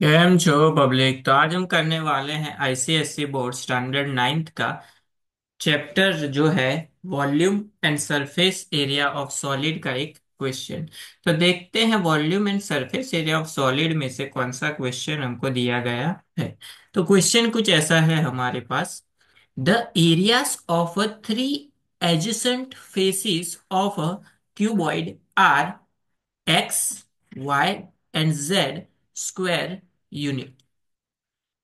Cam छो public. तो आज हम करने वाले हैं आईसीएससी बोर्ड स्टैंडर्ड नाइन्थ का चैप्टर जो है volume and surface area of solid का एक क्वेश्चन। तो देखते हैं volume and surface area of solid में से कौन सा क्वेश्चन हमको दिया गया है। तो क्वेश्चन कुछ ऐसा है हमारे पास। The areas of three adjacent faces of a cuboid are x, y, and z square unit.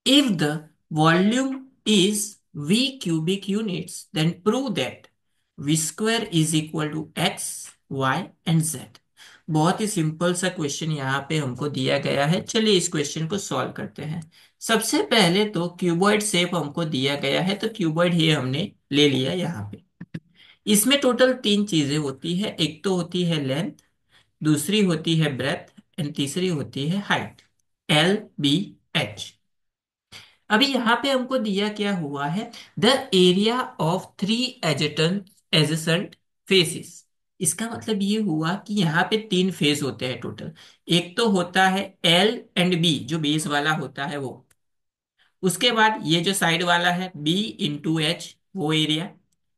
If the volume is V cubic units, then prove that V square is equal to x, y and z. बहुत ही simple सा question यहाँ पे हमको दिया गया है। चलिए इस क्वेश्चन को सॉल्व करते हैं। सबसे पहले तो क्यूबॉइड शेप हमको दिया गया है, तो क्यूबॉइड ही हमने ले लिया यहाँ पे। इसमें टोटल तीन चीजें होती है। एक तो होती है लेंथ, दूसरी होती है ब्रेथ एंड तीसरी होती है हाइट। LBH। अभी यहाँ पे हमको दिया क्या हुआ है, the area of three adjacent faces. इसका मतलब ये हुआ कि यहाँ पे तीन फेस होते हैं टोटल। एक तो होता है L&B जो बेस वाला होता है वो। उसके बाद ये जो साइड वाला है B/H वो एरिया।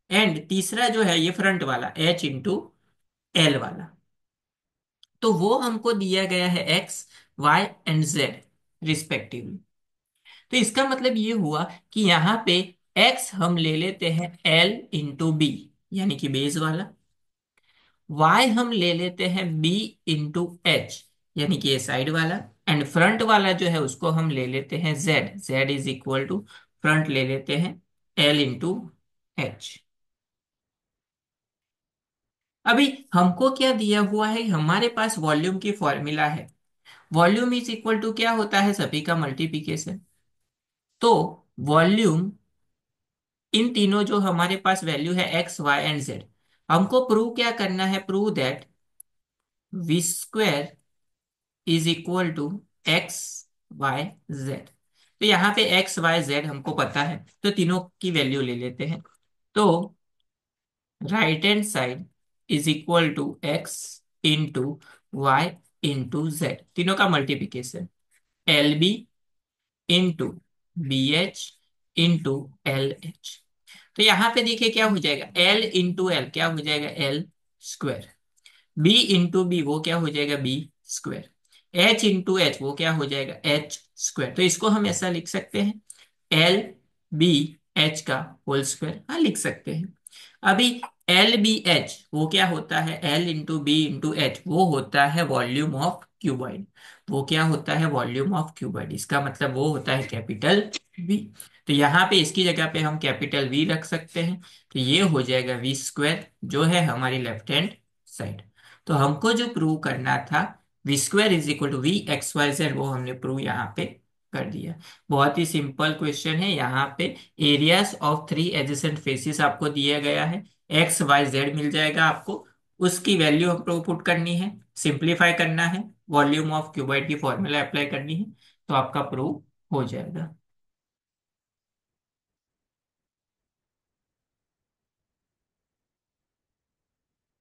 एंड तीसरा जो है ये फ्रंट वाला H/L वाला। तो वो हमको दिया गया है x, y and z respectively. तो इसका मतलब ये हुआ कि यहाँ पे एक्स हम ले लेते हैं L/B यानी कि बेस वाला। वाई हम ले लेते हैं B/H यानी कि ये साइड वाला। एंड फ्रंट वाला जो है उसको हम ले लेते हैं z. Z is equal to front ले लेते हैं L/H। अभी हमको क्या दिया हुआ है, हमारे पास वॉल्यूम की फॉर्मूला है। वॉल्यूम इज इक्वल टू क्या होता है, सभी का मल्टीप्लिकेशन। तो वॉल्यूम इन तीनों जो हमारे पास वैल्यू है एक्स वाई एंड जेड, हमको प्रूव क्या करना है, prove that v square is equal to x y z. तो यहाँ पे एक्स वाई जेड हमको पता है, तो तीनों की वैल्यू ले लेते हैं। तो right hand side is equal to x into y into z, तीनों का multiplication. LB into BH into LH। तो यहां पे देखिए क्या हो जाएगा, L/L क्या हो जाएगा, L²। B/B वो क्या हो जाएगा, B²। H/H वो क्या हो जाएगा, H²। तो इसको हम ऐसा लिख सकते हैं, LBH का होल स्क्वायर, हाँ लिख सकते हैं। अभी LBH वो क्या होता है, L/B/H वो होता है वॉल्यूम ऑफ क्यूबॉइड। वो क्या होता है, वॉल्यूम ऑफ क्यूबॉइड। इसका मतलब वो होता है कैपिटल V। तो यहाँ पे इसकी जगह पे हम कैपिटल V रख सकते हैं। तो ये हो जाएगा V² जो है हमारी लेफ्ट हैंड साइड। तो हमको जो प्रूव करना था V² is equal to VXYZ, वो हमने प्रूव यहाँ पे कर दिया। बहुत ही सिंपल क्वेश्चन है। यहाँ पे areas of three adjacent faces आपको दिया गया है। XYZ मिल जाएगा आपको, उसकी वैल्यू हमको पुट करनी है, सिंप्लीफाई करना है, वॉल्यूम ऑफ क्यूबॉइड की फॉर्मूला अप्लाई करनी है, तो आपका प्रूव हो जाएगा।